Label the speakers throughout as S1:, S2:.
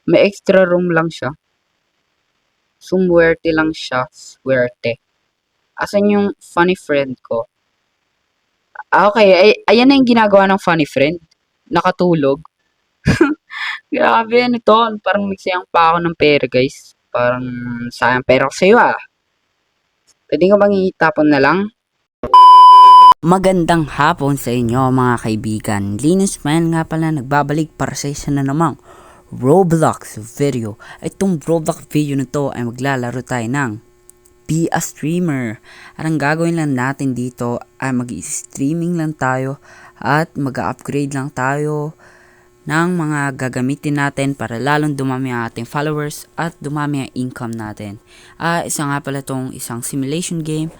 S1: May extra room lang siya. Sumwerte lang siya. Swerte. Asan yung funny friend ko? Okay. Ayan na yung ginagawa ng funny friend. Nakatulog. Grabe yan ito. Parang nagsayang pa ako ng pera, guys. Parang sayang pera ko sa'yo, ah. Pwede ka bang itapon na lang?
S2: Magandang hapon sa inyo mga kaibigan. Linus Man nga pala nagbabalik para sa isa na namang Roblox video. Itong Roblox video na to ay maglalaro tayo ng Be a Streamer. At ang gagawin lang natin dito ay mag-streaming lang tayo at mag-upgrade lang tayo ng mga gagamitin natin para lalong dumami ang ating followers at dumami ang income natin. Isa nga pala tong isang simulation game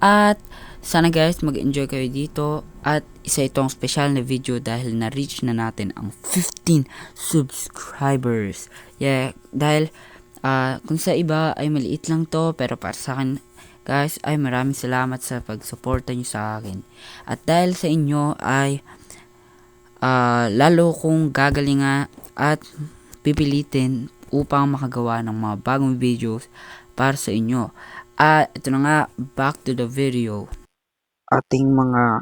S2: at sana guys mag-enjoy kayo dito at isa itong special na video dahil na-reach na natin ang 15 subscribers. Dahil kung sa iba ay maliit lang to pero para sa akin guys ay maraming salamat sa pagsuporta nyo sa akin. At dahil sa inyo ay lalo kong gagalinga at pipilitin upang makagawa ng mga bagong videos para sa inyo. Ito na nga, back to the video.
S1: Ating mga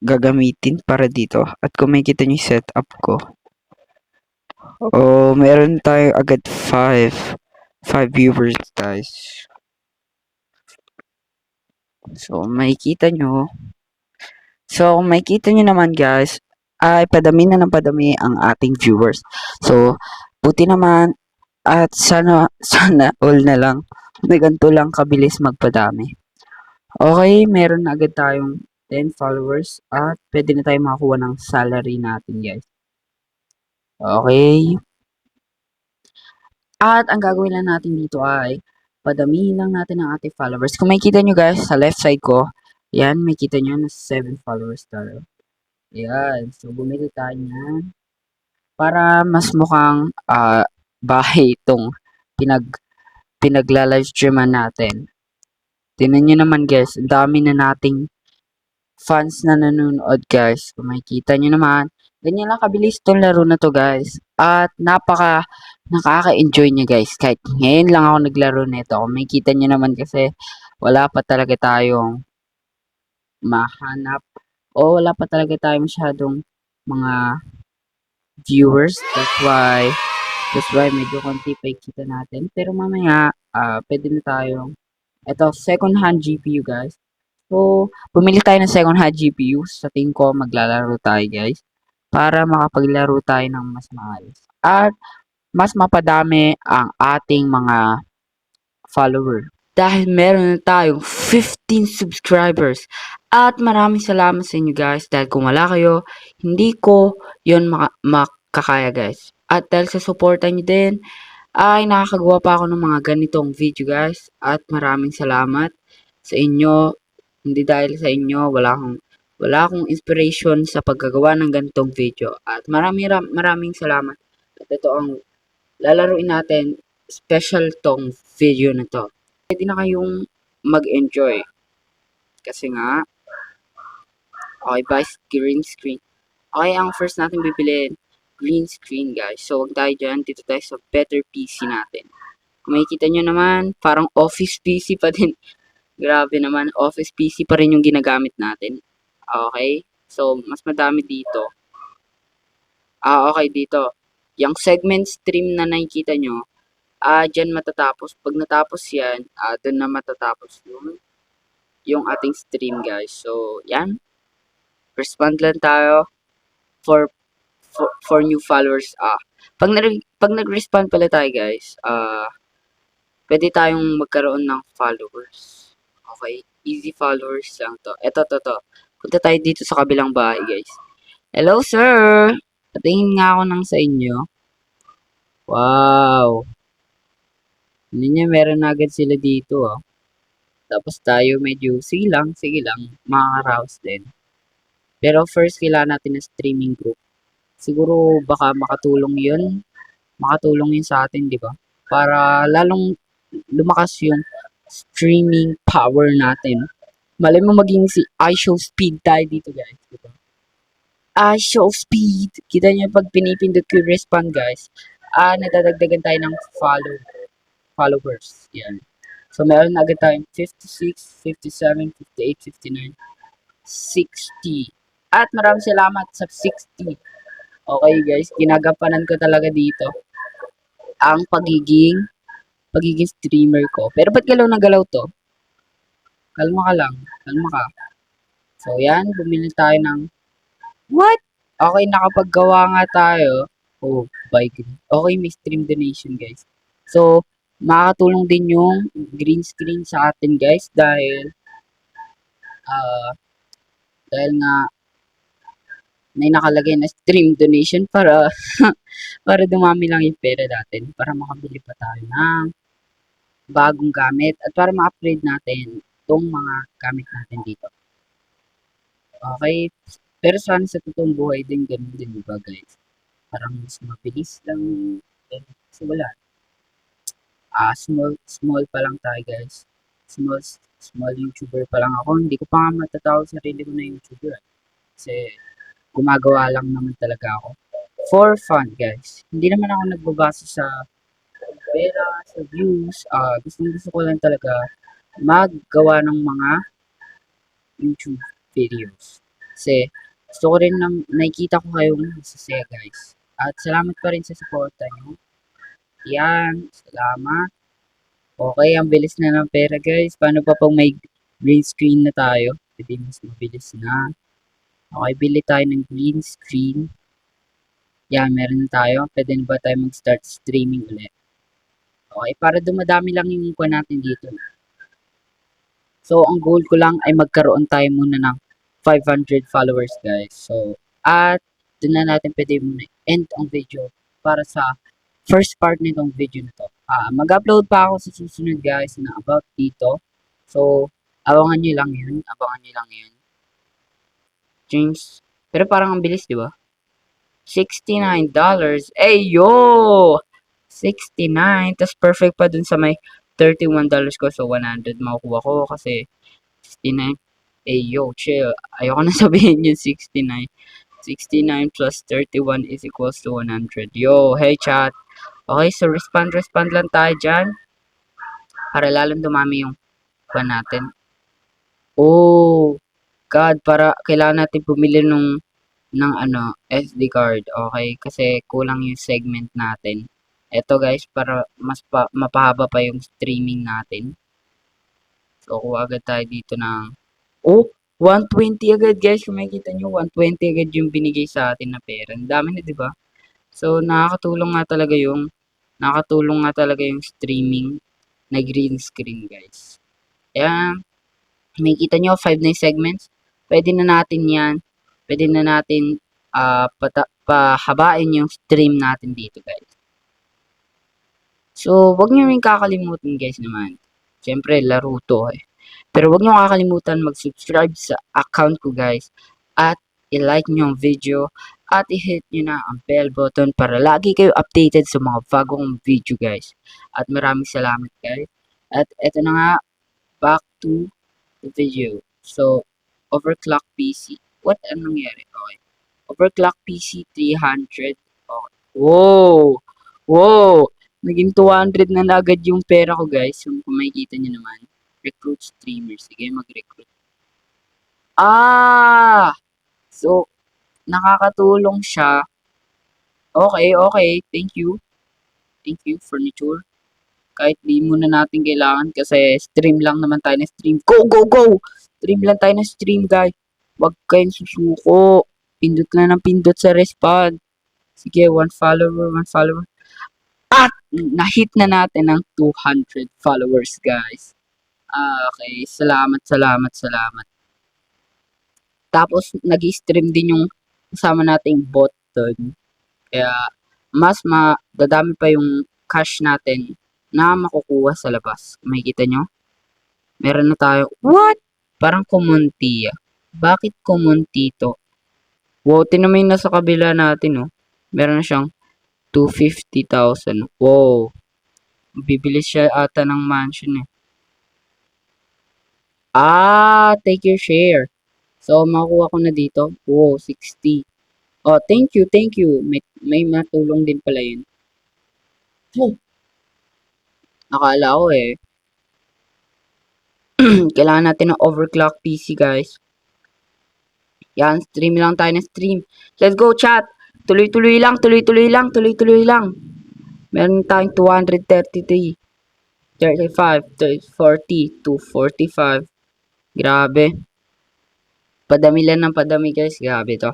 S1: gagamitin para dito. At kung makikita nyo yung setup ko. Meron tayo agad 5 viewers, guys. So, makikita nyo. So, kung makikita nyo naman, guys, ay padami na ng padami ang ating viewers. So, buti naman at sana all na lang na ganito lang kabilis magpadami. Okay, meron na agad tayong 10 followers at pwede na tayo makakuha ng salary natin, guys. Okay. At ang gagawin lang natin dito ay padamihin lang natin ang ating followers. Kung makikita nyo guys, sa left side ko, yan, makikita nyo na 7 followers tayo. Ayan, so bumili tayo niyan para mas mukhang bahay itong pinagla-live streaman natin. Tingnan nyo naman guys, ang dami na nating fans na nanonood guys. Kung makikita nyo naman, ganyan lang kabilis itong laro na to guys. At nakaka-enjoy niya guys. Kahit ngayon lang ako naglaro nito. Kung makikita nyo naman kasi wala pa talaga tayong mahanap o wala pa talaga tayong masyadong mga viewers. That's why medyo konti pa ikita natin. Pero mamaya, pwede na tayong ito, second hand GPU guys. So, bumili tayo ng second hand GPU. Sa tingin ko, maglalaro tayo guys. Para makapaglaro tayo ng mas maayos. At mas mapadami ang ating mga follower. Dahil meron na tayong 15 subscribers. At maraming salamat sa inyo guys. Dahil kung wala kayo, hindi ko yun makakaya guys. At dahil sa supporta nyo din, ay nakakagawa pa ako ng mga ganitong video guys. At maraming salamat sa inyo. Hindi dahil sa inyo, wala akong inspiration sa paggagawa ng ganitong video. At maraming salamat. At ito ang lalaruin natin, special tong video na to. Pwede na kayong mag-enjoy. Kasi nga, okay, buy green screen. Okay, ang first natin bibilin, green screen guys. So, wag tayo dyan, dito tayo sa better PC natin. Kung makikita nyo naman, parang office PC pa din. Grabe naman, office PC pa rin yung ginagamit natin. Okay? So, mas madami dito. Okay, dito. Yung segment stream na nakikita nyo, dyan matatapos. Pag natapos yan, dun na matatapos yung ating stream, guys. So, yan. Respond lang tayo for new followers. Pag nag-respond pala tayo, guys, pwede tayong magkaroon ng followers. Okay, easy followers lang to. Ito. Punta tayo dito sa kabilang bahay, guys. Hello, sir! Patingin nga ako ng sa inyo. Wow! Hindi niya, meron na agad sila dito, oh. Tapos tayo medyo, sige lang, makaka-rouse din. Pero first, kailangan natin ng streaming group. Siguro, baka makatulong yun sa atin, di ba? Para lalong lumakas yung streaming power natin. Malay mo maging si iShow Speed tayo dito guys. Diba? show speed. Kita niyo pag pinipindot ko yung respond guys, nadadagdagan tayo ng followers. Yan. So, meron na agad tayong 56, 57, 58, 59, 60. At maraming salamat sa 60. Okay guys, ginagampanan ko talaga dito ang pagiging streamer ko. Pero ba't galaw na galaw to? Kalma ka lang. Kalma ka. So, yan. Bumili tayo ng what? Okay, nakapaggawa nga tayo. Oh, by green. Okay, may stream donation, guys. So, makakatulong din yung green screen sa atin, guys, ah, dahil nga may nakalagay na stream donation para para dumami lang yung pera natin, para makabili pa tayo ng bagong gamit at para ma-upgrade natin itong mga gamit natin dito. Okay, pero sana sa totoong buhay din ganun din, diba guys? Parang mas mabilis lang. Kasi wala. Small pa lang tayo guys. Small YouTuber pa lang ako. Hindi ko pa nga matatawag sarili ko na YouTuber. Kasi gumagawa lang naman talaga ako. For fun guys. Hindi naman ako nagbabasa sa pera, sa views. Gusto ko lang talaga maggawa ng mga YouTube videos. Kasi gusto ko rin na nakikita ko kayong masasaya guys. At salamat pa rin sa suporta nyo. Yan, salamat. Okay, ang bilis na ng pera guys. Paano pa pag may green screen na tayo? Hindi mas mabilis na. Okay, bili tayo ng green screen. Yan, meron na tayo. Pwede na ba tayo mag-start streaming ulit? Okay, para dumadami lang yung kuha natin dito. So, ang goal ko lang ay magkaroon tayo muna ng 500 followers guys. So, at doon na natin pwede muna end ang video para sa first part nitong video na to. Mag-upload pa ako sa susunod guys na about dito. So, abangan nyo lang yun. Abangan nyo lang yun. James. Pero parang ang bilis, di ba? $69. Ay, yo! 69. Tapos perfect pa dun sa may $31 ko. So, 100 makukuha ko kasi 69. Ay, yo, chill. Ayoko na sabihin yung 69. 69 plus 31 is equals to 100. Yo, hey chat. Okay, so respond lang tayo dyan. Para lalong dumami yung pa natin. Oh, God, para kailangan natin bumili ng SD card. Okay, kasi kulang yung segment natin. Ito guys, para mapahaba pa yung streaming natin. So, kuha agad tayo dito ng 120 agad guys. Kung makikita nyo, 120 agad yung binigay sa atin na pera. Ang dami na, di ba? So, nakakatulong nga talaga yung streaming na green screen, guys. Ayan, makikita nyo, 5 na yung segments. Pwede na natin yan. Pwede na natin pahabain yung stream natin dito, guys. So, wag nyo rin kakalimutan, guys, naman. Siyempre, laro to, eh. Pero wag nyo kakalimutan mag-subscribe sa account ko guys at i-like nyo ang video at i-hit nyo na ang bell button para lagi kayo updated sa mga bagong video guys. At maraming salamat guys. At eto na nga, back to the video. So, overclock PC. What ang nangyari? Okay. Overclock PC 300. Okay. Wow! Wow! Naging 200 na agad yung pera ko guys. Kung makikita nyo naman. Recruit streamers. Sige, mag-recruit. So, nakakatulong siya. Okay. Thank you. Thank you, furniture. Kahit di muna natin kailangan kasi stream lang naman tayo na stream. Go! Stream lang tayo na stream, guys. Huwag kayong susuko. Pindot na ng pindot sa respond. Sige, one follower. At na-hit na natin ang 200 followers, guys. Okay. Salamat. Tapos, nag-stream din yung kasama nating bot doon. Kaya, mas dadami pa yung cash natin na makukuha sa labas. Makikita nyo? Meron na tayo. What? Parang kumunti. Bakit kumunti to? Wow, tinamay na sa kabila natin, oh. Meron na siyang 250,000. Wow. Bibili siya ata ng mansion, eh. Take your share. So, makuha ko na dito. Wow, 60. Oh, thank you, thank you. May matulong din pala yun. Oh, nakala ko eh. Kailangan natin ng overclock PC, guys. Yan, stream lang tayo ng stream. Let's go, chat! Tuloy-tuloy lang, tuloy-tuloy lang, tuloy-tuloy lang. Meron tayong 233, 35, 40, 245. Grabe. Padami lang ng padami, guys. Grabe to.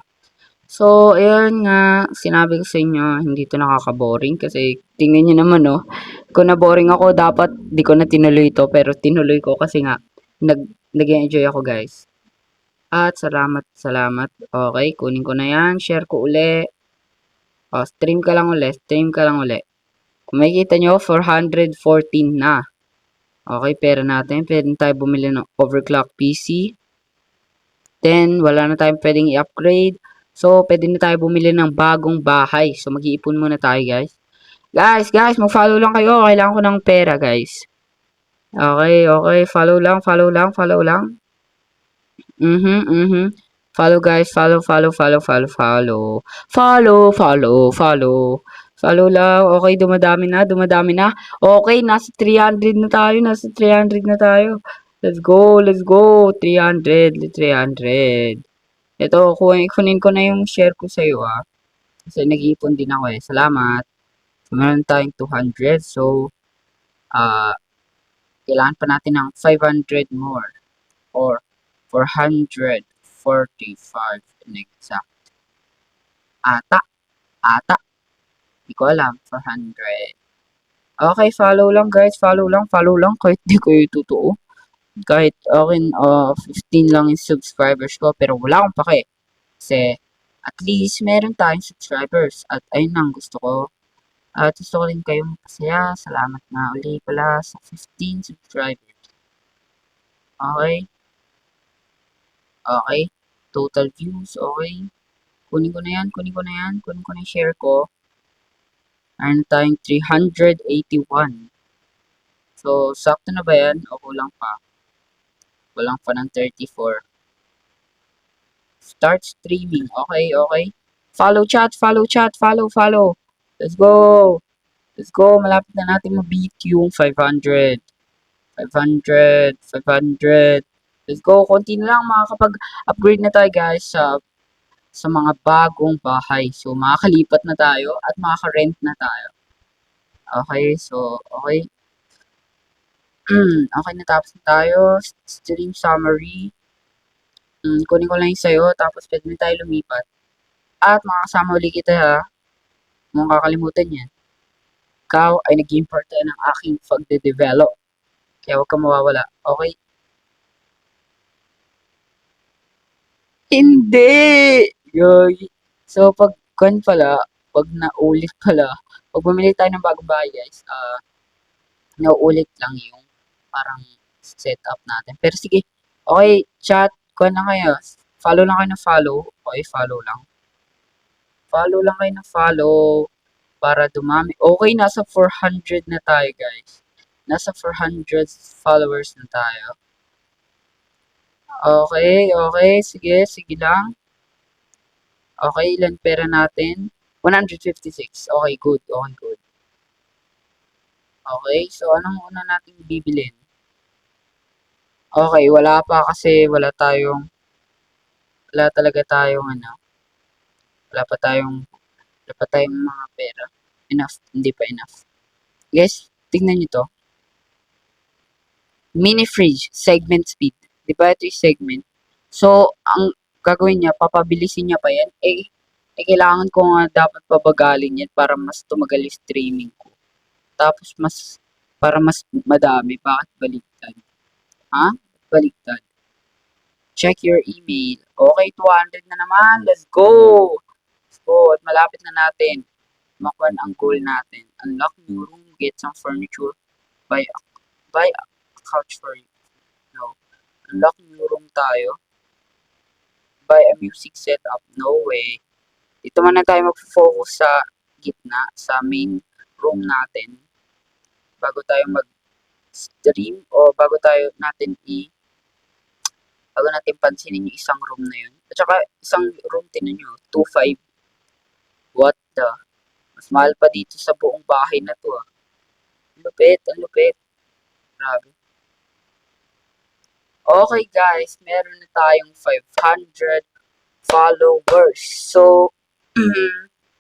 S1: So, ayun nga, sinabi ko sa inyo, hindi to nakaka-boring kasi tingnan nyo naman, no. Kung na-boring ako, dapat di ko na tinuloy to, pero tinuloy ko kasi nga, nag, nag-enjoy ako, guys. At salamat, salamat. Okay, kunin ko na yan, share ko uli. O, stream ka lang uli, stream ka lang uli. Kung makikita nyo, 414 na. Okay, pera natin. Pwede tayo bumili ng overclock PC. Then, wala na tayong pwedeng i-upgrade. So, pwede na tayo bumili ng bagong bahay. So, mag-iipon muna tayo, guys. Guys, mag-follow lang kayo. Kailangan ko ng pera, guys. Okay, okay. Follow lang, follow lang, follow lang. Follow, guys. Follow, follow, follow, follow, follow. Follow, follow, follow. Follow lang. Okay, dumadami na, dumadami na. Okay, nasa 300 na tayo, nasa 300 na tayo. Let's go, let's go. 300, 300. Ito, kunin ko na yung share ko sa'yo, ah. Kasi nag-iipon din ako, eh. Salamat. So, meron tayong 200. So, kailangan pa natin ng 500 more. Or 445 in exact. Ata, ata. Hindi ko alam. 400. Okay, follow lang, guys. Follow lang, follow lang. Kahit di ko yung totoo. Kahit, okay, 15 lang yung subscribers ko. Pero wala akong pake. Kasi, at least, meron tayong subscribers. At ayun lang, gusto ko. At gusto ko rin kayong masaya. Salamat na uli pala sa 15 subscribers. Okay? Okay? Total views, okay? Kunin ko na yan, kunin ko na yan. Kunin ko na yung share ko. Meron tayong 381. So, sakto na ba yan? O kulang pa? Kulang pa ng 34. Start streaming. Okay, okay. Follow chat, follow chat, follow, follow. Let's go. Let's go. Malapit na natin ma-beat yung 500. 500, 500. Let's go. Konti na lang makakapag-upgrade na tayo, guys, sa mga bagong bahay. So, makakalipat na tayo at makaka-rent na tayo. Okay, so, okay. Okay, natapos na tayo. Stream summary. Kunin ko lang yung sa'yo, tapos pwede na tayo lumipat. At makakasama ulit kita, ha. Huwag mong kakalimutan yan. Ikaw ay naging parte ng aking pagde-develop. Kaya huwag kang mawawala. Okay? Hindi! Yoy. So, pag naulit pala, pag bumili tayo ng bagong bahay, guys, nauulit lang yung parang setup natin. Pero sige, okay, chat, kuha na kayo. Follow lang kayo na follow. Okay, follow lang. Follow lang kayo na follow para dumami. Okay, nasa 400 na tayo, guys. Nasa 400 followers na tayo. Okay, okay. Sige, sige lang. Okay, ilan pera natin? 156. Okay, good. Okay, good. Okay, so anong una natin bibilin? Okay, wala pa kasi wala talaga tayong wala pa tayong mga pera. Enough, hindi pa enough. Guys, tingnan nyo to. Mini fridge, segment speed. Di ba ito yung segment? So, ang gagawin niya, papabilisin niya pa yan. Kailangan ko nga dapat pabagalin yan para mas tumagal yung streaming ko. Tapos, para mas madami. Bakit baliktad? Ha? Baliktad. Check your email. Okay, 200 na naman. Let's go! Let's go. At malapit na natin. Makuha ang goal natin. Unlock new room, get some furniture, buy a couch for you. No. Unlock new room tayo. Buy a music setup. No way. Dito muna tayo mag-focus sa gitna, sa main room natin. Bago tayo mag-stream o bago natin pansinin yung isang room na yun. At saka isang room, tinan nyo, 2.5. What the? Mas mahal pa dito sa buong bahay na to ah. Lupit, ang lupit. Grabe. Okay guys, meron na tayong 500 followers. So,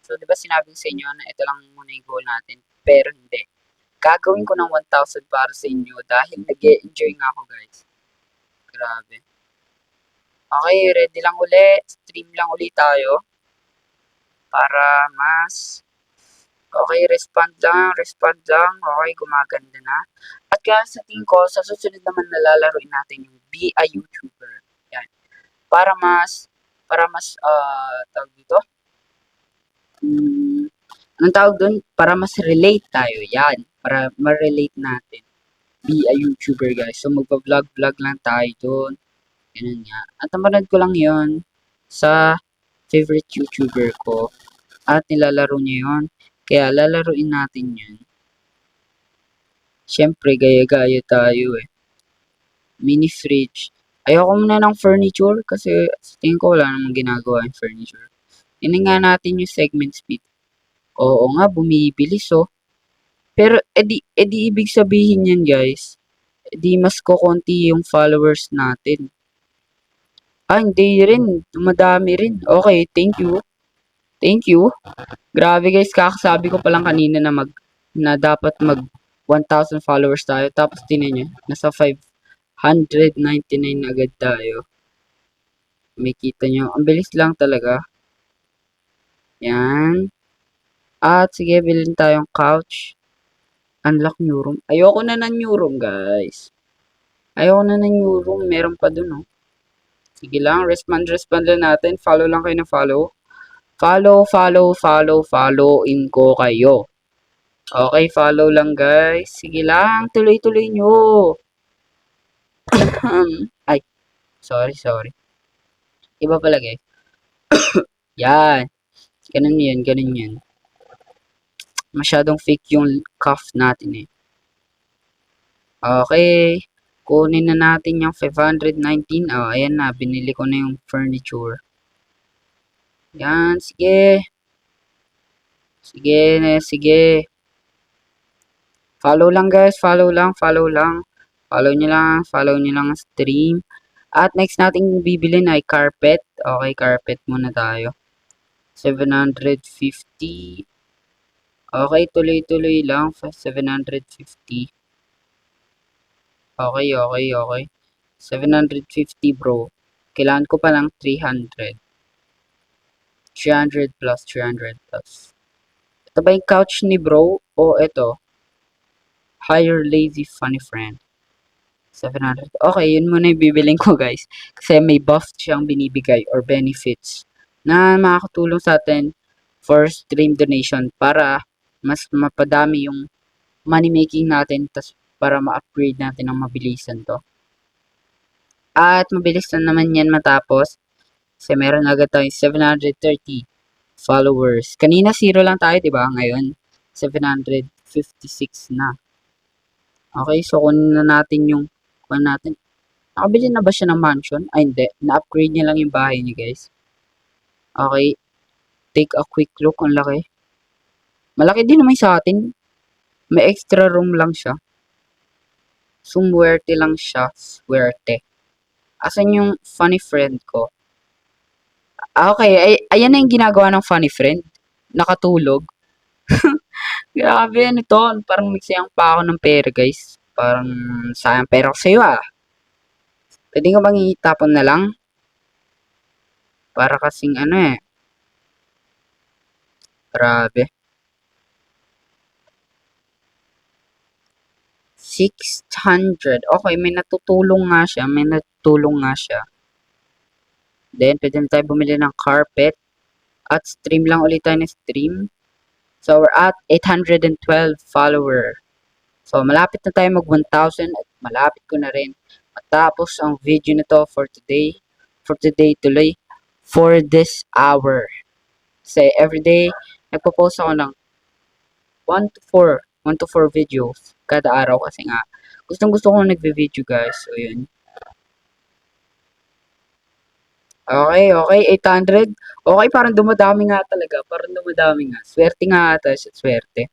S1: so 'di ba sinabi ko sa inyo na ito lang muna yung goal natin, pero hindi. Gagawin ko ng 1,000 para sa inyo dahil nag-e-enjoy nga ako guys. Grabe. Okay, ready lang uli. Stream lang uli tayo para mas okay, respond lang, respond lang. Okay, gumaganda na. At guys, sa tingin ko, sa susunod naman nalalaroin natin yung Be a YouTuber. Yan. Para mas, tawag dito? Anong tawag dun? Para mas relate tayo. Yan. Para ma-relate natin. Be a YouTuber guys. So magpa-vlog-vlog lang tayo dun. Ganun nga. At napanood ko lang yon sa favorite YouTuber ko. At nilalaro niya yun. Kaya lalaruin natin yun. Siyempre, gaya-gaya tayo eh. Mini fridge. Ayoko muna ng furniture kasi sa tingin ko wala namang ginagawa yung furniture. Tingnan nga natin yung segment speed. Oo nga, bumibilis oh. Pero edi ibig sabihin yan guys, edi mas kokonti yung followers natin. Ah, hindi rin. Madami rin. Okay, thank you. Thank you. Grabe guys, kakasabi ko pa lang kanina na dapat mag 1,000 followers tayo. Tapos tinan nyo, nasa 599 agad tayo. May kita nyo. Ang bilis lang talaga. Yan. At sige, bilhin tayong couch. Unlock new room. Ayoko na ng new room, guys. Ayoko na ng new room. Meron pa dun, oh. Sige lang, respond lang natin. Follow lang kayo na follow. Followin ko kayo. Okay, follow lang, guys. Sige lang, tuloy-tuloy nyo. Ay, sorry. Iba pala, guys. Yan. Ganun yan. Masyadong fake yung cough natin, eh. Okay. Kunin na natin yung 519. Oh, ayan na. Binili ko na yung furniture. Yan. Sige. Sige. Follow lang guys. Follow lang. Follow nyo lang ang stream. At next nating bibilin ay carpet. Okay, carpet muna tayo. 750. Okay, tuloy-tuloy lang. 750. Okay. 750 bro. Kailangan ko pa lang 300. 300 plus. Ito ba yung couch ni bro? O ito? Hire lazy funny friend. 700. Okay, yun muna yung bibiling ko guys. Kasi may buff siyang binibigay or benefits na makakatulong sa atin for stream donation para mas mapadami yung money making natin para ma-upgrade natin ng mabilisan to. At mabilis na naman yan matapos. Kasi meron agad tayong 730 followers. Kanina 0 lang tayo, di ba? Ngayon, 756 na. Okay, so kunin na natin yung Nakabili na ba siya ng mansion? Ay, hindi. Na-upgrade niya lang yung bahay niya, guys. Okay. Take a quick look. Ang laki. Malaki din naman sa atin. May extra room lang siya. Sumwerte lang siya. Swerte. Asan yung funny friend ko? Okay, ayan na yung ginagawa ng funny friend. Nakatulog. Grabe, ano to? Parang nagsayang pa ako ng pera, guys. Parang sayang pera ko sa'yo, ah. Pwede ka bang itapon na lang? Para kasing ano eh. Grabe. 600. Okay, may natutulong nga siya. Then, pwede na tayo bumili ng carpet. At stream lang ulit tayo na stream. So, we're at 812 follower. So, malapit na tayo mag 1,000 at malapit ko na rin matapos ang video na to for today. For today tuloy. For this hour. Kasi everyday, nagpo-post ako ng 1 to 4 videos kada araw kasi nga gustong gusto ko nagve-video guys. So, yun. Okay, okay, 800. Okay, parang dumadami nga talaga. Parang dumadami nga. Swerte nga ata siya, swerte.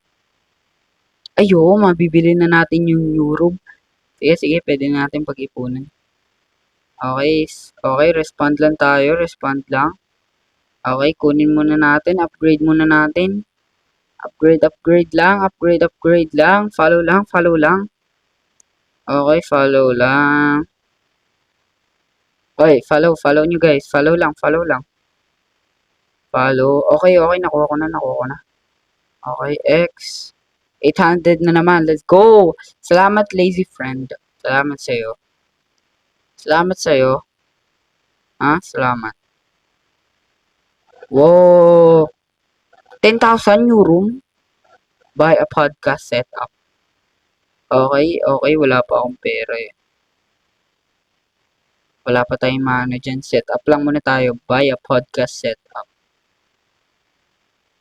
S1: Ayo, mabibili na natin yung euro. Sige, sige, pwede na natin pag-ipunan. Okay, okay, respond lang tayo, respond lang. Okay, kunin muna natin, upgrade muna natin. Upgrade, upgrade lang, upgrade, upgrade lang. Follow lang, follow lang. Okay, follow lang. Okay, follow, follow nyo guys. Follow lang, follow lang. Follow. Okay, okay, nakuha ko na, nakuha ko na. Okay, X. 800 na naman. Let's go! Salamat, lazy friend. Salamat sa'yo. Salamat sa'yo. Ha? Salamat. Wow! 10,000 euro? Buy a podcast setup. Okay, okay. Wala pa akong pera eh. Wala pa tayong maano dyan. Setup lang muna tayo. Buy a podcast setup.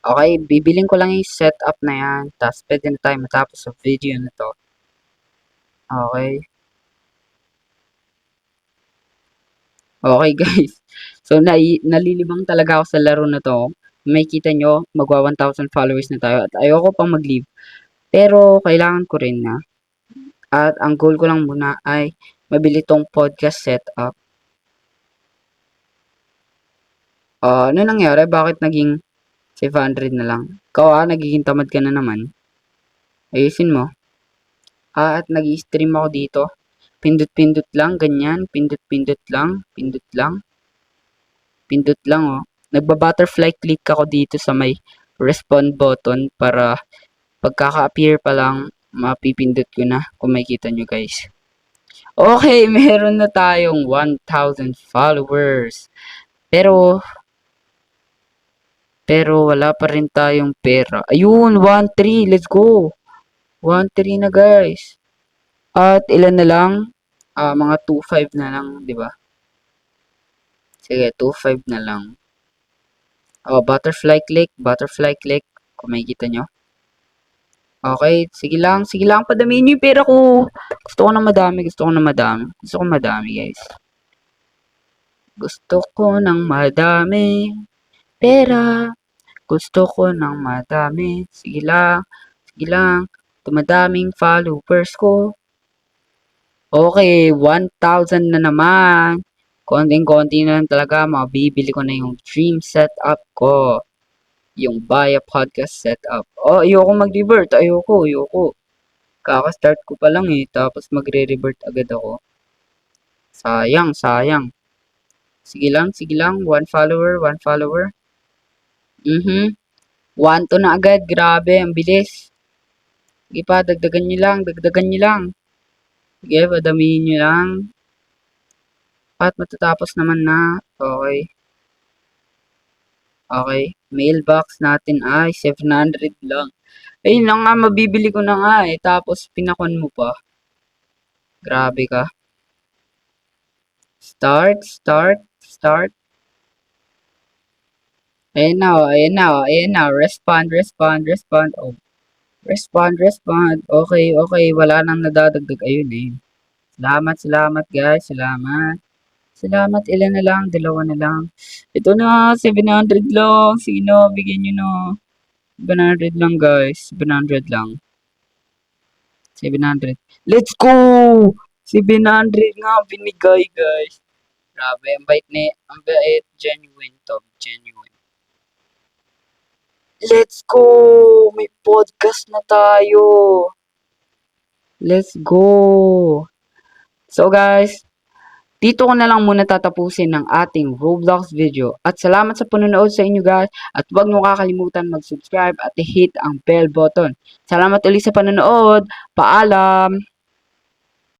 S1: Okay, bibiling ko lang yung setup na yan. Tapos pwede na tayo matapos sa video na to. Okay. Okay guys. So nalilibang talaga ako sa laro na to. May kita nyo, magwa 1,000 followers na tayo. At ayoko pang mag-leave. Pero kailangan ko rin na. At ang goal ko lang muna ay mabili tong podcast setup. Ano nangyari? Bakit naging 500 na lang? Ikaw nagiging tamad ka na naman. Ayusin mo. At nag-stream ako dito. Pindot-pindot lang, ganyan. Pindot-pindot lang. Pindot lang. Pindot lang, oh. Nagba-butterfly click ako dito sa may respond button para pagkaka-appear pa lang, mapipindot ko na kung makikita nyo guys. Okay, meron na tayong 1,000 followers. Pero wala pa rin tayong pera. Ayun, 1,300. Let's go. 1,300 na guys. At ilan na lang? Mga 2,500 na lang, di ba? Sige, 2,500 na lang. Butterfly click. Kung makikita nyo. Okay, sige lang, padamihin nyo yung pera ko. Gusto ko ng madami. Gusto ko madami, guys. Gusto ko ng madami. Pera. Gusto ko ng madami. Sige lang. Tumadaming followers ko. Okay, 1,000 na naman. Konting-konti na lang talaga. Mabibili ko na yung dream setup ko. Yung buy a podcast setup. Ayoko mag-revert. Ayoko. Kaka-start ko pa lang eh. Tapos magre-revert agad ako. Sayang. Sige lang. One follower. 1 to na agad. Grabe, ang bilis. Sige pa, dagdagan nyo lang. Sige, padamihin nyo lang. At matatapos naman na. Okay. Mailbox natin ay 700 lang. Ayun lang nga, mabibili ko na nga eh. Tapos, pinakon mo pa. Grabe ka. Start. Ayan na. Respond. Oh. Respond. Okay. Wala nang nadadagdag. Ayun eh. Salamat guys. Salamat. Ilan na lang? 2 na lang. Ito na. 700 lang. Sino? Bigyan nyo na. 700 lang guys. 700 lang. 700. Let's go! 700 nga binigay guys. Grabe. Ang bait. Genuine to. Genuine. Let's go! May podcast na tayo. Let's go! So guys, dito ko na lang muna tatapusin ng ating Roblox video. At salamat sa panonood sa inyo guys. At huwag niyo kakalimutan mag-subscribe at i-hit ang bell button. Salamat ulit sa panonood. Paalam!